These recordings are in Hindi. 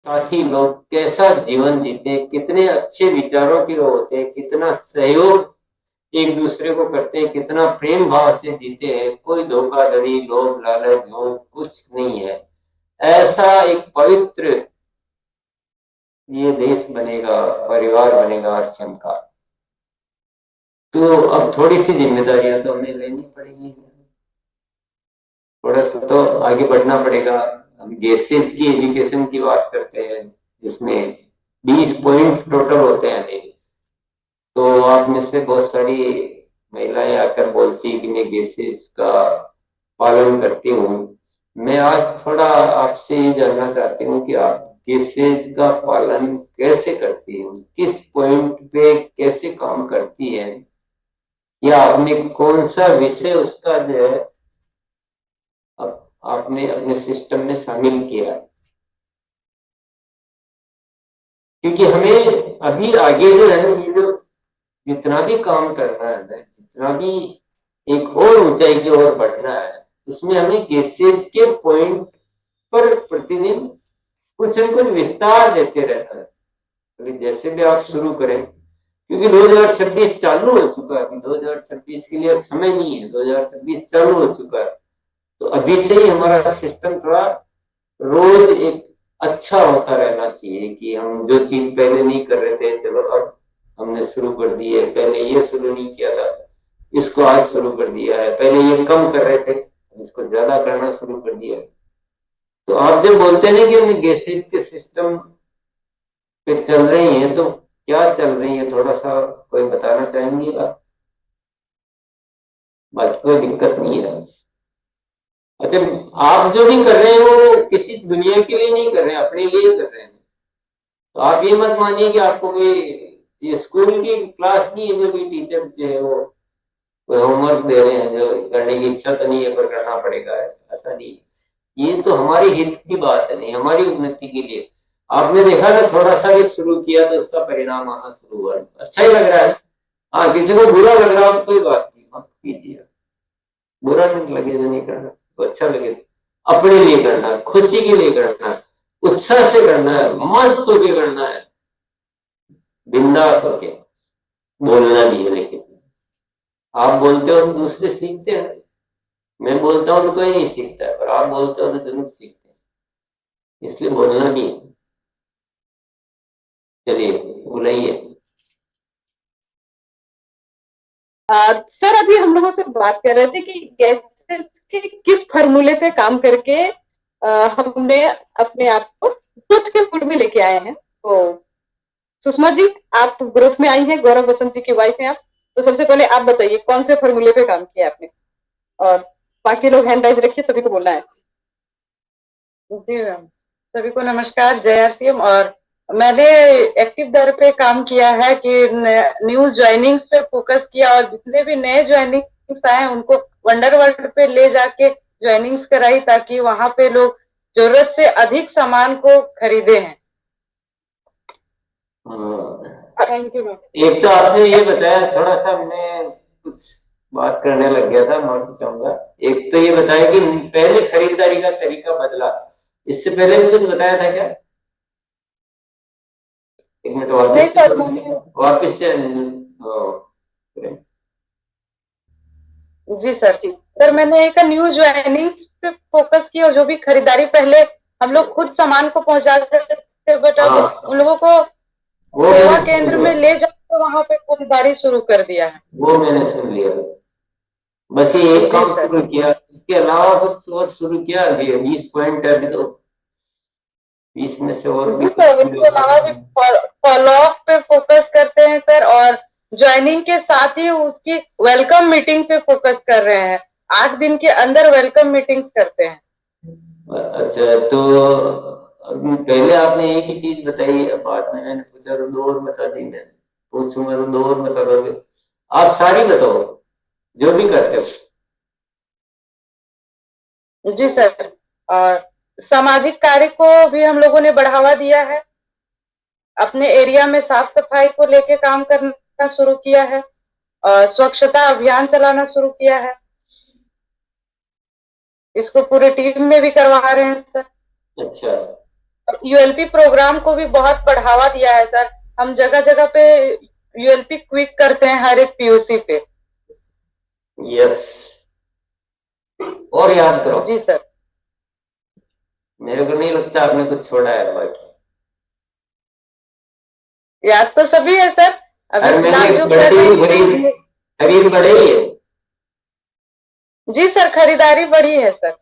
साथी लोग कैसा जीवन जीते, कितने अच्छे विचारों के होते हैं, कितना सहयोग एक दूसरे को करते हैं, कितना प्रेम भाव से जीते हैं, कोई धोखाधड़ी लोभ लालच झूठ कुछ नहीं है। ऐसा एक पवित्र ये देश बनेगा, परिवार बनेगा हर का। तो अब थोड़ी सी जिम्मेदारियां तो हमें लेनी पड़ेगी, थोड़ा सा तो आगे बढ़ना पड़ेगा। हम गैसेज की एजुकेशन की बात करते हैं, जिसमें 20 पॉइंट टोटल होते हैं। तो आप में से बहुत सारी महिलाएं आकर बोलती है कि मैं गैसेज का पालन करती हूँ। मैं आज थोड़ा आपसे ये जानना चाहती हूँ कि आप गैसेज का पालन कैसे करती हैं, किस पॉइंट पे कैसे काम करती है, या आपने कौन सा विषय उसका जो है आपने अपने सिस्टम में शामिल किया है। क्योंकि हमें अभी आगे जो है ये जो जितना भी काम करना है, जितना भी एक और ऊंचाई की ओर बढ़ना है, उसमें हमें गैसेज के पॉइंट पर प्रतिदिन कुछ न कुछ विस्तार देते रहना है। तो जैसे भी आप शुरू करें, क्योंकि 2026 चालू हो चुका है, अभी 2026 के लिए समय नहीं है, 2026 चालू हो चुका है। तो अभी से ही हमारा सिस्टम थोड़ा रोज एक अच्छा होता रहना चाहिए कि हम जो चीज पहले नहीं कर रहे थे, चलो अब हमने शुरू कर दी है, पहले ये शुरू नहीं किया था, इसको आज शुरू कर दिया है, पहले ये कम कर रहे थे, इसको ज्यादा करना शुरू कर दिया है। तो आप जब बोलते हैं कि हम गैसेज के सिस्टम पे चल रही हैं, तो क्या चल रही है, थोड़ा सा कोई बताना चाहेंगे आप? बाकी कोई दिक्कत नहीं है। अच्छा, आप जो भी कर रहे हैं वो किसी दुनिया के लिए नहीं कर रहे हैं, अपने लिए कर रहे हैं। तो आप ये मत मानिए कि आपको कोई ये स्कूल की क्लास नहीं है, जो भी टीचर जो है वो कोई होमवर्क दे रहे हैं, जो करने की इच्छा तो नहीं है पर करना पड़ेगा, ऐसा नहीं है। ये तो हमारी हित की बात है, नहीं हमारी उन्नति के लिए। आपने देखा ना, थोड़ा सा भी शुरू किया तो उसका परिणाम आना शुरू हुआ, अच्छा ही लग रहा है। हाँ, किसी को बुरा लग रहा हो तो कोई बात नहीं, मत कीजिए। बुरा नहीं लगे जो नहीं करना, तो अच्छा लगे, अपने लिए करना है, खुशी के लिए करना है, उत्साह से करना है, मस्त होके करना है, बिंदास होके। बोलना भी है, लेकिन आप बोलते हो तो दूसरे सीखते हैं। मैं बोलता हूँ तो कोई नहीं सीखता है, पर आप बोलते हो तो जरूर सीखते हैं, इसलिए बोलना भी है। चलिए, बुलाइए। सर अभी हम लोगों से बात कर रहे थे कि गैसेस के किस फार्मूले पे काम करके हमने अपने आप को ग्रोथ के मूड में लेके आए हैं। तो सुषमा जी, आप ग्रोथ में आई हैं, गौरव बसंत जी की वाइफ हैं आप। तो सबसे पहले आप बताइए कौन से फार्मूले पे काम किया आपने, और बाकी लोग हैंड राइज रखिए, सभी को बोलना है। जी मैम, सभी को नमस्कार, जय आरसीएम। और मैंने एक्टिव दर पे काम किया है कि न्यू ज्वाइनिंग्स पे फोकस किया, और जितने भी नए ज्वाइनिंग्स आए उनको वंडर वर्ल्ड पे ले जाके ज्वाइनिंग्स कराई, ताकि वहां पे लोग जरूरत से अधिक सामान को खरीदे हैं। Thank you. एक तो आपने ये बताया, थोड़ा सा मैं कुछ बात करने लग गया था, माफी चाहूंगा। एक तो ये बताया कि पहले खरीदारी का तरीका बदला, इससे पहले भी कुछ बताया था क्या? एक मिनट, वापस से जी सर, ठीक सर, मैंने एक न्यू ज्वाइनिंग्स पे फोकस किया, और जो भी खरीदारी पहले हम लोग खुद सामान को पहुंचाते थे, बट अब उन लोगों को सेवा केंद्र में ले जाकर वहां पे खरीदारी शुरू कर दिया है। वो मैंने सुन लिया, बस ये एक काम शुरू किया, इसके अलावा कुछ और शुरू किया? 20 पॉइंट है अभी तो, 20 में से और भी सर इसके अलावा भी फॉलो अप पे फोकस करते हैं सर, और ज्वाइनिंग के साथ ही उसकी वेलकम मीटिंग पे फोकस कर रहे हैं। 8 दिन के अंदर वेलकम मीटिंग्स करते हैं। अच्छा, तो पहले आपने एक ही चीज बताई, अब बाद में मैंने पूछा तो दो और बता दी, मैं पूछूंगा तो दो और बता दोगे। आप सारी बताओ जो भी करते हो। जी सर, और सामाजिक कार्य को भी हम लोगों ने बढ़ावा दिया है। अपने एरिया में साफ सफाई को लेके काम करना शुरू किया है, और स्वच्छता अभियान चलाना शुरू किया है। इसको पूरे टीम में भी करवा रहे हैं सर। अच्छा, यूएलपी प्रोग्राम को भी बहुत बढ़ावा दिया है सर। हम जगह जगह पे यूएलपी क्विक करते हैं हर एक पीयूसी पे। यस, और याद करो। जी सर। मेरे को नहीं लगता आपने कुछ छोड़ा है बाकी। याद तो सभी है सर। अभी फिलहाल जो कर रहे हैं। खरीद बढ़ी है। जी सर, खरीदारी बढ़ी है सर।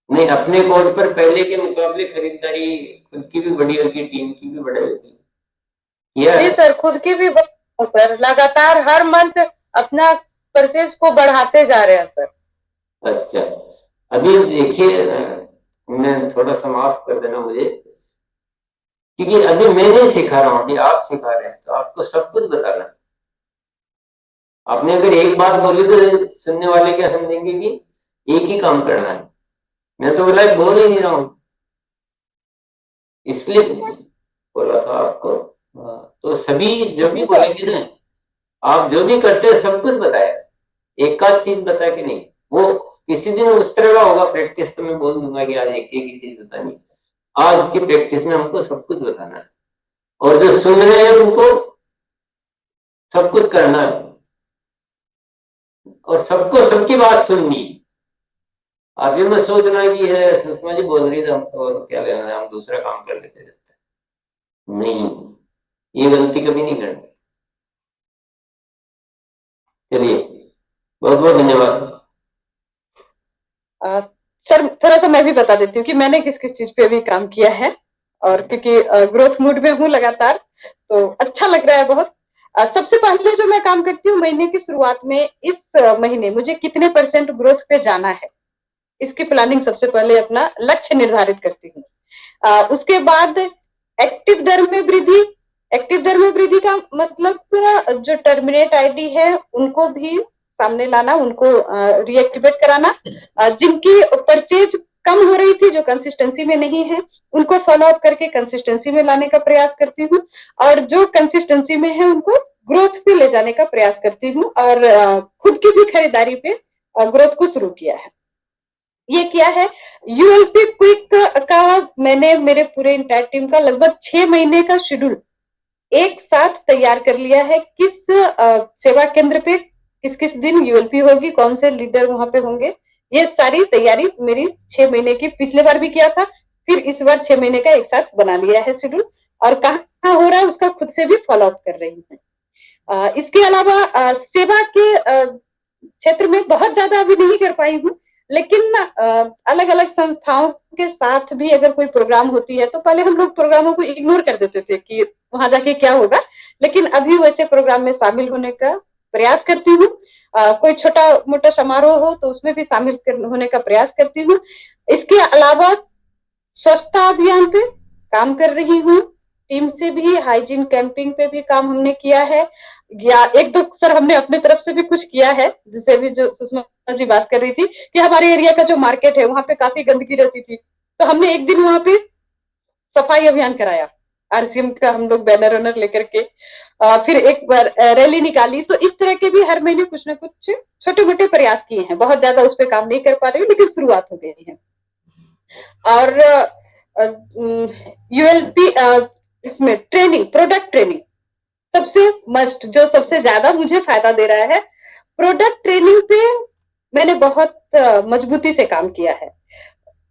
नहीं, अपने बोर्ड पर पहले के मुकाबले खरीदारी खुद की भी बढ़ी होगी, टीम की भी बढ़ी होगी। जी सर, खुद की भी सर, लगातार हर मंथ अपना परचेज को बढ़ाते जा रहे हैं सर। अच्छा, अभी देखिए, मैं थोड़ा सा माफ कर देना मुझे, क्योंकि अभी मैं नहीं सिखा रहा हूँ, अभी आप सिखा रहे हैं, तो आपको सब कुछ बताना है। आपने अगर एक बात बोली तो सुनने वाले क्या समझेंगे कि एक ही काम करना है। मैं तो बोला बोल ही नहीं रहा हूं, इसलिए बोला था आपको। तो सभी जो भी बोलेंगे ना, आप जो भी करते हैं सब कुछ बताया, एक आध चीज बता के नहीं। वो किसी दिन उस तरह का होगा प्रैक्टिस, तो मैं बोल दूंगा कि आज एक एक ही चीज बतानी। आज की प्रैक्टिस में हमको सब कुछ बताना है, और जो सुन रहे हैं उनको सब कुछ करना है, और सबको सबकी बात सुननी। आप ये मत सोचना कि है सुषमा जी बोल रही थी हमको क्या लेना है, हम दूसरा काम कर लेते रहते। नहीं, ये गलती कभी नहीं करनी। चलिए, बहुत बहुत धन्यवाद। सर थोड़ा सा मैं भी बता देती हूँ कि मैंने किस किस चीज पे अभी काम किया है, और क्योंकि ग्रोथ मूड में हूँ लगातार, तो अच्छा लग रहा है बहुत। सबसे पहले जो मैं काम करती हूँ महीने की शुरुआत में, इस महीने मुझे कितने % ग्रोथ पे जाना है, इसकी प्लानिंग सबसे पहले अपना लक्ष्य निर्धारित करती हूँ। उसके बाद एक्टिव दर में वृद्धि। एक्टिव दर में वृद्धि का मतलब जो टर्मिनेट आईडी है उनको भी सामने लाना, उनको रीएक्टिवेट कराना। जिनकी परचेज कम हो रही थी, जो कंसिस्टेंसी में नहीं है, उनको फॉलो अप करके कंसिस्टेंसी में लाने का प्रयास करती हूँ, और जो कंसिस्टेंसी में है उनको ग्रोथ पे ले जाने का प्रयास करती हूँ, और खुद की भी खरीदारी पे ग्रोथ को शुरू किया है। ये किया है। यूएलपी क्विक का मैंने मेरे पूरे इंटायर टीम का लगभग 6 महीने का शेड्यूल एक साथ तैयार कर लिया है। किस सेवा केंद्र पे किस किस दिन यूएलपी होगी, कौन से लीडर वहां पे होंगे, ये सारी तैयारी मेरी 6 महीने की पिछले बार भी किया था, फिर इस बार 6 महीने का एक साथ बना लिया है शेड्यूल, और कहाँ हो रहा है उसका खुद से भी फॉलो अप कर रही हूँ। इसके अलावा सेवा के क्षेत्र में बहुत ज्यादा अभी नहीं कर पाई हूँ, लेकिन अलग अलग संस्थाओं के साथ भी अगर कोई प्रोग्राम होती है तो पहले हम लोग प्रोग्रामों को इग्नोर कर देते थे कि वहां जाके क्या होगा, लेकिन अभी वैसे प्रोग्राम में शामिल होने का प्रयास करती हूँ। कोई छोटा मोटा समारोह हो तो उसमें भी शामिल होने का प्रयास करती हूँ। इसके अलावा स्वच्छता अभियान पे काम कर रही हूँ, टीम से भी हाइजीन कैंपिंग पे भी काम हमने किया है, या एक दो सर हमने अपने तरफ से भी कुछ किया है, जिसे भी जो सुषमा जी बात कर रही थी कि हमारे एरिया का जो मार्केट है वहां पे काफी गंदगी रहती थी, तो हमने एक दिन वहां पे सफाई अभियान कराया, आरसीएम का हम लोग बैनर वैनर लेकर के, फिर एक बार रैली निकाली। तो इस तरह के भी हर महीने कुछ ना कुछ छोटे मोटे प्रयास किए हैं, बहुत ज्यादा उस पर काम नहीं कर पा रही हूँ, लेकिन शुरुआत हो गई है। और यूएलपी इसमें ट्रेनिंग, प्रोडक्ट ट्रेनिंग सबसे मस्ट, जो सबसे ज्यादा मुझे फायदा दे रहा है। प्रोडक्ट ट्रेनिंग पे मैंने बहुत मजबूती से काम किया है।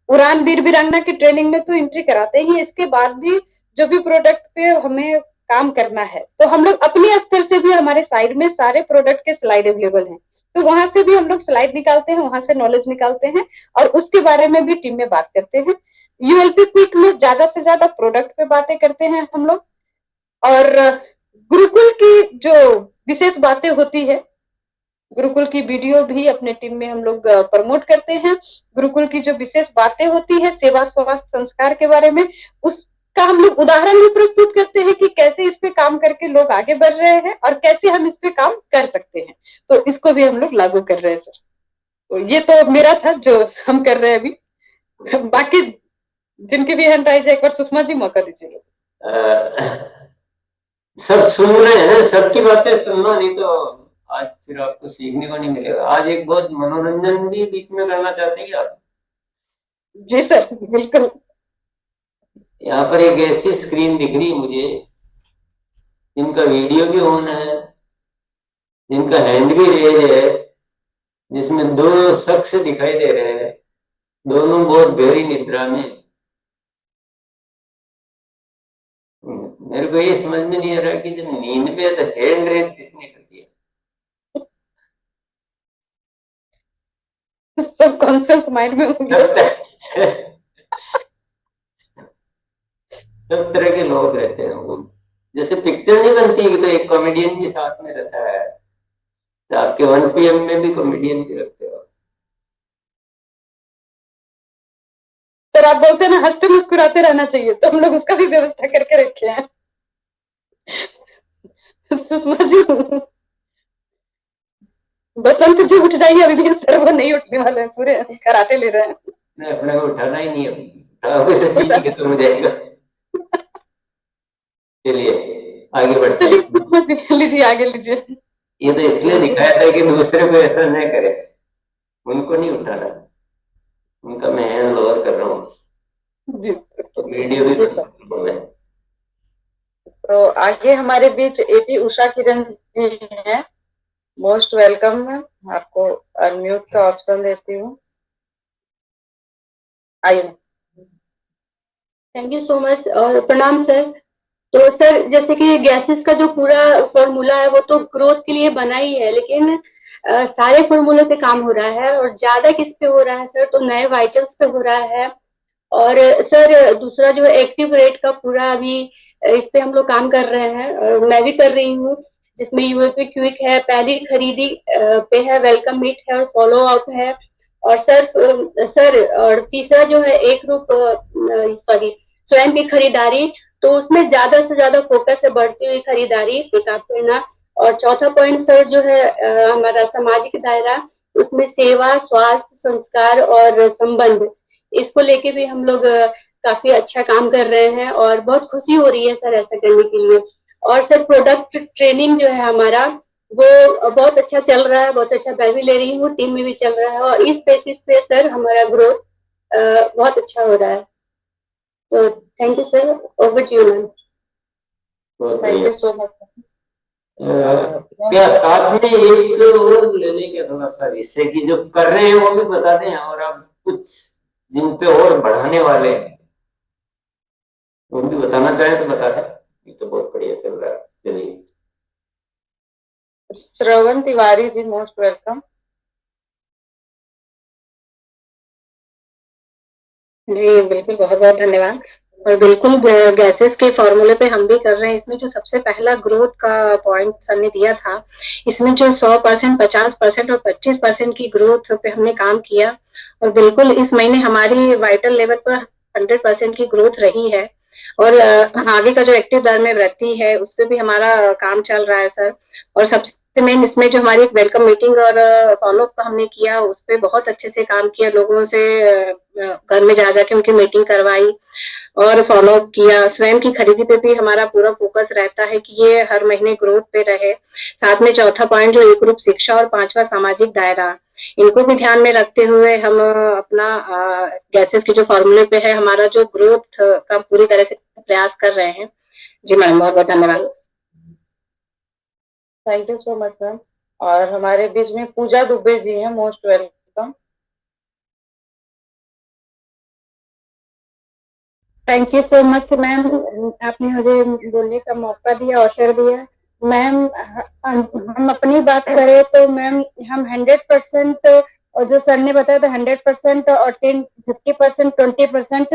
उड़ान वीर वीरांगना की ट्रेनिंग में तो एंट्री कराते ही, इसके बाद भी जो भी प्रोडक्ट पे हमें काम करना है तो हम लोग अपने स्तर से भी, हमारे साइड में सारे प्रोडक्ट के स्लाइड अवेलेबल हैं, तो वहां से भी हम लोग स्लाइड निकालते हैं, वहां से नॉलेज निकालते हैं, और उसके बारे में भी टीम में बात करते हैं। यूएलपी क्विक में ज्यादा से ज्यादा प्रोडक्ट पे बातें करते हैं हम लोग, और गुरुकुल की जो विशेष बातें होती है, गुरुकुल की वीडियो भी अपने टीम में हम लोग प्रमोट करते हैं। गुरुकुल की जो विशेष बातें होती है सेवा स्वास्थ्य संस्कार के बारे में, उसका हम लोग उदाहरण भी प्रस्तुत करते हैं कि कैसे इस पे काम करके लोग आगे बढ़ रहे हैं और कैसे हम इस पे काम कर सकते हैं, तो इसको भी हम लोग लागू कर रहे हैं सर। तो ये तो मेरा था जो हम कर रहे हैं अभी। बाकी जिनकी भी हैंड राइज है, एक बार सुषमा जी मौका दीजिए। सब सुन रहे हैं ना, सबकी बातें सुनना, नहीं तो आज फिर आपको सीखने को नहीं मिलेगा। आज एक बहुत मनोरंजन भी बीच में करना चाहते हैं आप? जी सर, बिल्कुल। यहाँ पर एक ऐसी स्क्रीन दिख रही है मुझे जिनका वीडियो भी ऑन है, जिनका हैंड भी रेज है, जिसमें दो शख्स दिखाई दे रहे हैं, दोनों बहुत गहरी निद्रा में। मेरे को ये समझ में नहीं आ रहा कि जब नींद पे है तो हैंड रेज किसने कर दिया। सबकॉन्शियस माइंड में सब तरह के लोग रहते हैं। वो जैसे पिक्चर नहीं बनती है कि तो एक कॉमेडियन भी साथ में रहता है, तो आपके 1 PM में भी कॉमेडियन भी रखते हो। सर आप बोलते हैं ना हंसते मुस्कुराते रहना चाहिए, तो हम लोग उसका भी व्यवस्था करके रखे हैं। सुषमा जी, बसंत जी उठ जाइए, अभी भी सर वो नहीं उठने वाले हैं, पूरे कराटे ले रहे हैं। नहीं, अपने को उठाना ही नहीं है, उठाओगे तो सीधी खत्म हो जाएगा। चलिए आगे बढ़ते हैं। लीजिए आगे लीजिए। ये तो इसलिए दिखाया था कि दूसरे को ऐसा न करे, उनको नहीं उठाना, उनका मैं हैंड लोअर कर रहा हूँ जी। वीडियो भी है। तो आगे हमारे बीच एपी उषा किरण जी हैं, मोस्ट वेलकम है। आपको अनम्यूट का ऑप्शन देती हूँ, आइए। थैंक यू सो मच और प्रणाम सर। तो सर जैसे कि गैसेस का जो पूरा फॉर्मूला है वो तो ग्रोथ के लिए बना ही है, लेकिन सारे फॉर्मूले पे काम हो रहा है और ज्यादा किस पे हो रहा है सर, तो नए वाइटल्स पे हो रहा है। और सर दूसरा जो एक्टिव रेट का पूरा अभी इस पे हम लोग काम कर रहे हैं और मैं भी कर रही हूँ, जिसमें यूएपी क्विक है, पहली खरीदी पे है, वेलकम मीट है और फॉलो अप है। और सर और तीसरा जो है एक रूप सॉरी स्वयं की खरीदारी, तो उसमें ज्यादा से ज्यादा फोकस है बढ़ती हुई खरीदारी पे काम करना। और चौथा पॉइंट सर जो है हमारा सामाजिक दायरा, उसमें सेवा, स्वास्थ्य, संस्कार और संबंध, इसको लेके भी हम लोग काफी अच्छा काम कर रहे हैं और बहुत खुशी हो रही है सर ऐसा करने के लिए। और सर प्रोडक्ट ट्रेनिंग जो है हमारा वो बहुत अच्छा चल रहा है, बहुत अच्छा मैं भी ले रही हूँ, टीम में भी चल रहा है और इस बेसिस पे सर हमारा ग्रोथ बहुत अच्छा हो रहा है। तो thank you sir, over to you ma'am. Thank you so much. क्या साथ में एक और लेने के थोड़ा सा इससे कि जो कर रहे हैं वो भी बता दें, और अब कुछ जिन पे और बढ़ाने वाले हैं वो भी बताना चाहें तो बता दें। ये तो बहुत बढ़िया चल रहा है। चलिए श्रवण तिवारी जी, मोस्ट वेलकम। जी बिल्कुल, बहुत बहुत धन्यवाद। और बिल्कुल गैसेस के फॉर्मूले पे हम भी कर रहे हैं। इसमें जो सबसे पहला ग्रोथ का पॉइंट सर ने दिया था, इसमें जो 100%, 50% और 25% की ग्रोथ पे हमने काम किया और बिल्कुल इस महीने हमारी वाइटल लेवल पर 100% की ग्रोथ रही है। और आगे का जो एक्टिव दर में वृद्धि है उस पर भी हमारा काम चल रहा है सर। और सबसे मेन इसमें जो हमारी वेलकम मीटिंग और फॉलोअप का हमने किया, उस पर बहुत अच्छे से काम किया, लोगों से घर में जा जाके उनकी मीटिंग करवाई और फॉलोअप किया। स्वयं की खरीदी पे भी हमारा पूरा फोकस रहता है कि ये हर महीने ग्रोथ पे रहे। साथ में चौथा पॉइंट जो एक रूप शिक्षा और पांचवा सामाजिक दायरा, इनको भी ध्यान में रखते हुए हम अपना गैसेस के जो फॉर्मूले पे है हमारा जो ग्रोथ का पूरी तरह से प्रयास कर रहे हैं। जी मैम, बहुत बहुत धन्यवाद। Thank you so much ma'am. और हमारे बीच में पूजा दुबे जी हैं, most welcome. Thank you so much ma'am, आपने मुझे बोलने का मौका दिया, अवसर दिया। मैम हम अपनी बात करें तो मैम हम 100% और जो सर ने बताया था 100% और 50%, 20%,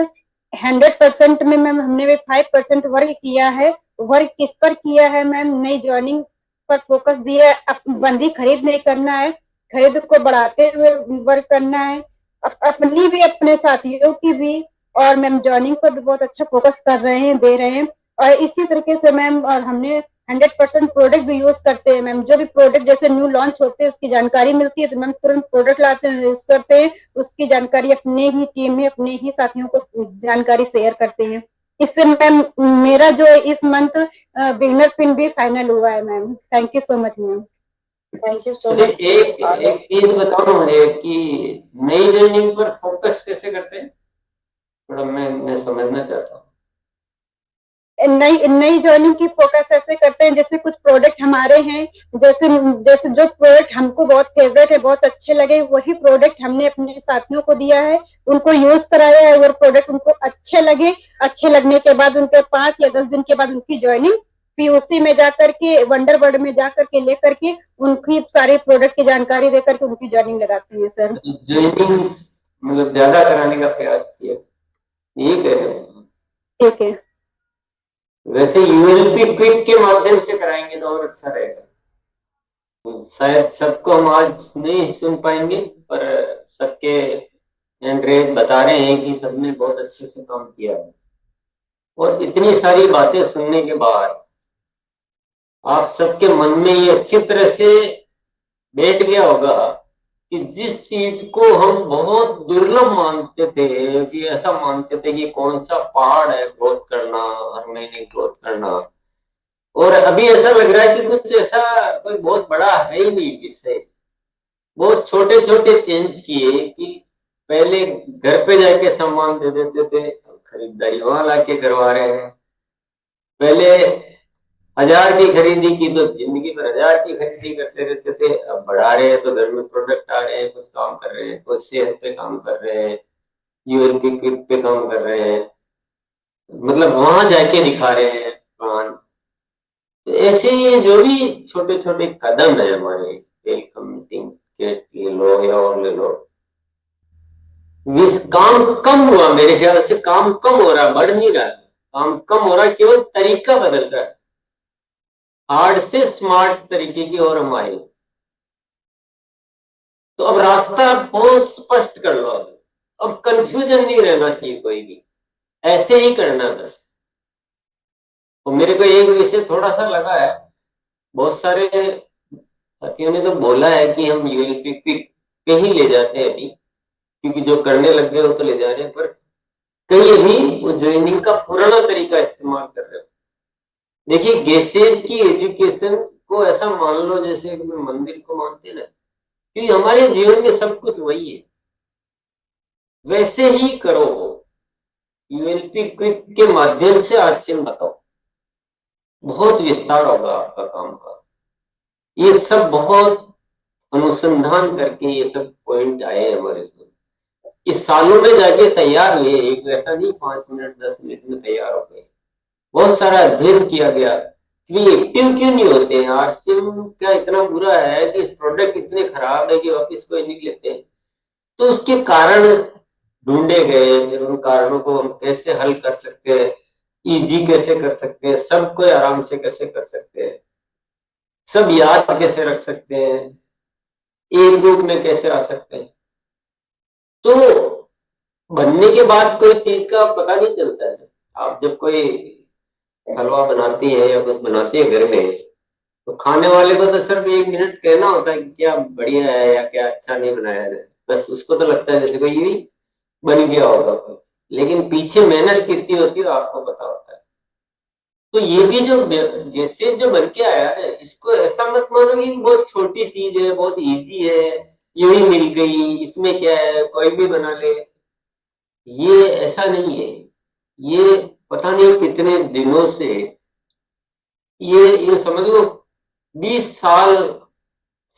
100% में मैम हमने भी 5% वर्क किया है। वर्क किस पर किया है मैम? नई ज्वाइनिंग पर फोकस दिया है। बंदी खरीद नहीं करना है, खरीद को बढ़ाते हुए वर्क करना है, अपनी भी अपने साथियों की भी। और मैम ज्वाइनिंग पर भी बहुत अच्छा फोकस कर रहे हैं, दे रहे हैं। और इसी तरीके से मैम और हमने 100% प्रोडक्ट भी यूज करते हैं मैम। जो भी प्रोडक्ट जैसे न्यू लॉन्च होते हैं उसकी जानकारी मिलती है तो मैम तुरंत प्रोडक्ट लाते हैं, यूज करते हैं, उसकी जानकारी अपने ही टीम में अपने ही साथियों को जानकारी शेयर करते हैं। इससे मैम मेरा जो इस मंथ बिगनर पिन भी फाइनल हुआ है ma'am. Thank you so much ma'am. Thank you सो मुझे मच। एक चीज बताओ मुझे कि नई ज्वाइनिंग पर फोकस कैसे करते हैं, थोड़ा मैं समझना चाहता हूँ। नई नई ज्वाइनिंग की फोकस ऐसे करते हैं जैसे कुछ प्रोडक्ट हमारे हैं, जैसे जैसे जो प्रोडक्ट हमको बहुत फेवरेट है, बहुत अच्छे लगे, वही प्रोडक्ट हमने अपने साथियों को दिया है, उनको यूज कराया है, वो प्रोडक्ट उनको अच्छे लगे। अच्छे लगने के बाद उनके 5 या 10 दिन के बाद उनकी ज्वाइनिंग पीओसी में जाकर के, वंडर वर्ड में जाकर के लेकर के उनकी सारी प्रोडक्ट की जानकारी देकर के उनकी ज्वाइनिंग लगाती है सर। ज्वाइनिंग मतलब ज्यादा कराने का प्रयास किया, ये कह रहे हैं। ठीक है। वैसे यूएलपी क्विक के माध्यम से कराएंगे तो और अच्छा रहेगा। शायद सबको हम आज नहीं सुन पाएंगे, पर सबके एंड्रेस बता रहे हैं कि सबने बहुत अच्छे से काम किया है। और इतनी सारी बातें सुनने के बाद आप सबके मन में ये अच्छी तरह से बैठ गया होगा कि जिस चीज को हम बहुत दुर्लभ मानते थे, कि ऐसा मानते थे कि कौन सा पहाड़ है ग्रोथ करना, हर महीने ग्रोथ करना, और अभी ऐसा लग रहा है कि कुछ ऐसा कोई बहुत बड़ा है ही नहीं विषय। बहुत छोटे छोटे चेंज किए कि पहले घर पे जाके सामान दे देते थे, खरीदारी वहां लाके करवा रहे हैं। पहले 1000 की खरीदी की तो जिंदगी भर 1000 की खरीदी करते रहते थे, अब बढ़ा रहे हैं तो घर में प्रोडक्ट आ रहे हैं, कुछ काम कर रहे हैं, कुछ सेहत पे काम कर रहे हैं, यूएलपी क्विक पे काम कर रहे हैं, मतलब वहां जाके दिखा रहे हैं प्लान। तो ऐसे ये जो भी छोटे छोटे कदम है हमारे वेलकम मीटिंग के ले लो या और ले लो, काम कम हुआ, मेरे ख्याल से काम कम हो रहा, बढ़ नहीं रहा। काम कम हो रहा, केवल तरीका बदल रहा है। हार्ड से स्मार्ट तरीके की ओर हम आए। तो अब रास्ता बहुत स्पष्ट कर लो, अब कंफ्यूजन नहीं रहना चाहिए कोई भी, ऐसे ही करना बस। तो मेरे को एक विषय थोड़ा सा लगा है, बहुत सारे साथियों ने तो बोला है कि हम यूएलपी पे ही ले जाते हैं अभी, क्योंकि जो करने लग गए वो तो ले जा रहे हैं, पर कई अभी वो ज्वाइनिंग का पुराना तरीका इस्तेमाल कर रहे हो। देखिए, गेसेज की एजुकेशन को ऐसा मान लो जैसे कि मंदिर को मानते ना, क्योंकि हमारे जीवन में सब कुछ वही है, वैसे ही करो। यूएलपी क्विक के माध्यम से आरसीएम बताओ, बहुत विस्तार होगा आपका काम का। ये सब बहुत अनुसंधान करके ये सब पॉइंट आए हमारे साथ, इस सालों में जाके तैयार हुए, एक ऐसा नहीं 5 मिनट 10 मिनट में तैयार हो गए। बहुत सारा अध्ययन किया गया कि एक्टिव क्यों नहीं होते हैं, आरसीएम क्या इतना बुरा है कि प्रोडक्ट इतने खराब है कि वापिस कोई नहीं लेते। तो उसके कारण ढूंढे गए, फिर उन कारणों को हम कैसे हल कर सकते हैं, इजी कैसे कर सकते हैं, सबको आराम से कैसे कर सकते हैं, सब याद कैसे रख सकते हैं, एक ग्रुप में कैसे आ सकते हैं। तो बनने के बाद कोई चीज का पता नहीं चलता है। आप जब कोई हलवा बनाती है या कुछ बनाती है घर में, तो खाने वाले को तो सिर्फ 1 मिनट कहना होता है कि क्या बढ़िया है या क्या अच्छा नहीं बनाया है, बस उसको तो लगता है जैसे कोई यही बन गया होगा, लेकिन पीछे मेहनत कितनी होती है आपको पता होता है। तो ये भी जो जैसे जो बन के आया है, इसको ऐसा मत मानो कि बहुत छोटी चीज है, बहुत इजी है, यही मिल गई, इसमें क्या है, कोई भी बना ले। ये ऐसा नहीं है। ये पता नहीं कितने दिनों से, ये समझ लो 20 साल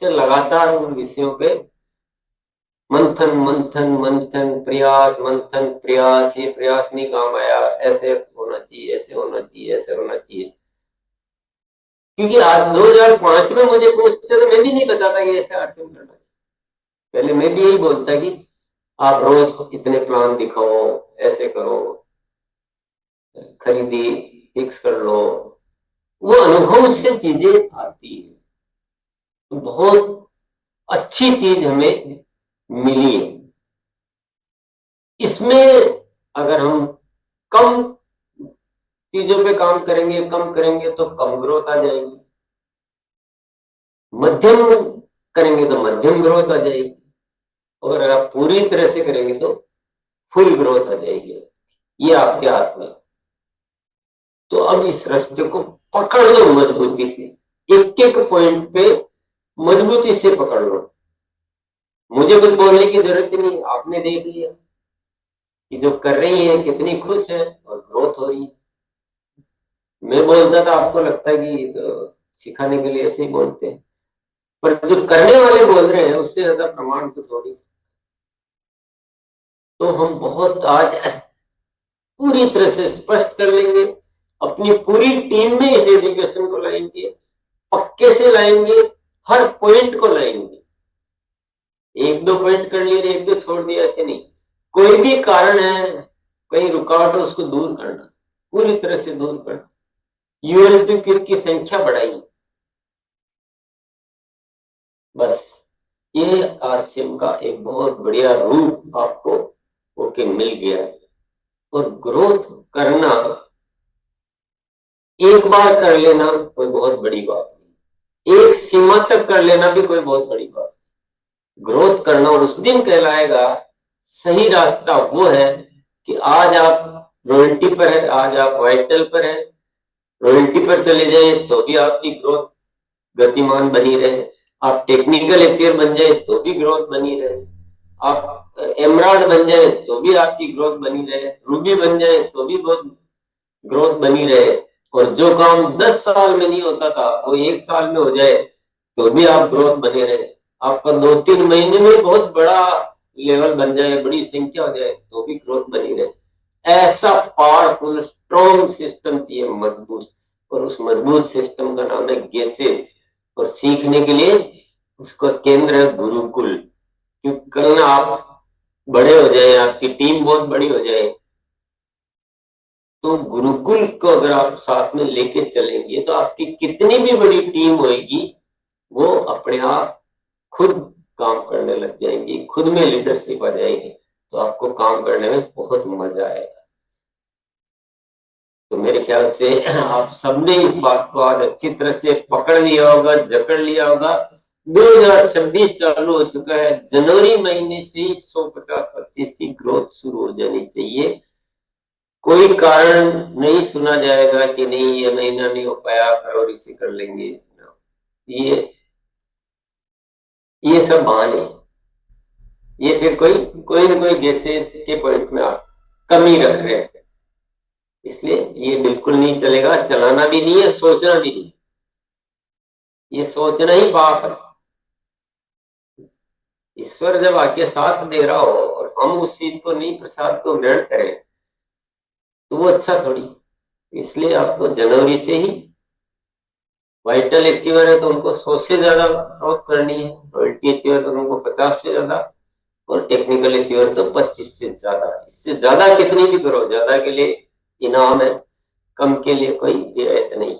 से लगातार उन विषयों पे मंथन मंथन मंथन प्रयास, मंथन प्रयास, ये प्रयास नहीं काम आया, ऐसे होना चाहिए, ऐसे होना चाहिए, ऐसे होना चाहिए। क्योंकि आज 2005 में मुझे पूछते तो मैं भी नहीं बताता कि ऐसे आरसीएम करना चाहिए। पहले मैं भी यही बोलता कि आप रोज इतने प्लान दिखाओ, ऐसे करो, खरीदी फिक्स कर लो। वो अनुभव से चीजें आती है, तो बहुत अच्छी चीज हमें मिली है। इसमें अगर हम कम चीजों पे काम करेंगे, कम करेंगे तो कम ग्रोथ आ जाएगी, मध्यम करेंगे तो मध्यम ग्रोथ आ जाएगी, और अगर आप पूरी तरह से करेंगे तो फुल ग्रोथ आ जाएगी। ये आपके हाथ में। तो अब इस रास्ते को पकड़ लो मजबूती से, एक एक पॉइंट पे मजबूती से पकड़ लो। मुझे कुछ बोलने की जरूरत ही नहीं, आपने देख लिया कि जो कर रही है कितनी खुश है और ग्रोथ हो रही है। मैं बोलता था, आपको लगता है कि सिखाने के लिए ऐसे ही बोलते हैं, पर जो करने वाले बोल रहे हैं उससे ज्यादा प्रमाण तो थोड़ी। तो हम बहुत आज पूरी तरह से स्पष्ट कर लेंगे, अपनी पूरी टीम में इस एजुकेशन को लाएंगे, पक्के से लाएंगे, हर पॉइंट को लाएंगे। एक दो पॉइंट कर लिए, एक दो छोड़ दिया, ऐसे नहीं। कोई भी कारण है, कहीं रुकावट है, उसको दूर करना, पूरी तरह से दूर करना, यूएलपी की संख्या बढ़ाई। बस ये आरसीएम का एक बहुत बढ़िया रूप आपको ओके मिल गया है। और ग्रोथ करना, एक बार कर लेना कोई बहुत बड़ी बात नहीं, एक सीमा तक कर लेना भी कोई बहुत बड़ी बात नहीं। ग्रोथ करना उस दिन कहलाएगा सही रास्ता वो है कि आज आप रॉयल्टी पर है, आज आप वाइटल पर है, रॉयल्टी पर चले जाए तो भी आपकी ग्रोथ गतिमान बनी रहे, आप टेक्निकल एचीवर बन जाए तो भी ग्रोथ बनी रहे, आप एमराल्ड बन जाए तो भी आपकी ग्रोथ बनी रहे, रूबी बन जाए तो भी बहुत ग्रोथ बनी रहे। और जो काम 10 साल में नहीं होता था वो 1 साल में हो जाए तो भी आप ग्रोथ बने रहे। आपका 2-3 महीने में बहुत बड़ा लेवल बन जाए, बड़ी संख्या हो जाए तो भी ग्रोथ बनी रहे। ऐसा पावरफुल स्ट्रॉन्ग सिस्टम चाहिए, मजबूत। और उस मजबूत सिस्टम का नाम है गेसेस। और सीखने के लिए उसका केंद्र है गुरुकुल। क्योंकि कल ना आप बड़े हो जाए, आपकी टीम बहुत बड़ी हो जाए, तो गुरुकुल को अगर आप साथ में लेके चलेंगे तो आपकी कितनी भी बड़ी टीम होगी वो अपने आप खुद काम करने लग जाएंगी, खुद में लीडरशिप आ जाएगी, तो आपको काम करने में बहुत मजा आएगा। तो मेरे ख्याल से आप सबने इस बात को आज अच्छी तरह से पकड़ लिया होगा, जकड़ लिया होगा। 2026 चालू हो चुका है, जनवरी महीने से ही 150-25 की ग्रोथ शुरू हो जानी चाहिए। कोई कारण नहीं सुना जाएगा कि नहीं ये महीना नहीं हो पाया, फरवरी से कर लेंगे। ये ये सब बहाने, ये फिर कोई ना कोई गेसेस के पॉइंट में आप कमी रख रहे हैं, इसलिए ये बिल्कुल नहीं चलेगा। चलाना भी नहीं है, सोचना भी नहीं, ये सोचना ही पाप है। ईश्वर जब आके साथ दे रहा हो और हम उस चीज को नहीं, प्रसाद को ग्रहण करें, तो वो अच्छा थोड़ी। इसलिए आपको जनवरी से ही वाइटल अचीवर है तो उनको 100 से ज्यादा ग्रोथ करनी है, रॉयल्टी अचीवर तो उनको 50 से ज्यादा, और टेक्निकल अचीवर तो 25 से ज्यादा। इससे ज्यादा कितनी भी करो, ज्यादा के लिए इनाम है, कम के लिए कोई रियायत नहीं।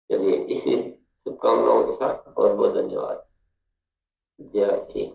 चलिए, इसी शुभकामनाओं के साथ बहुत बहुत धन्यवाद। जय श्री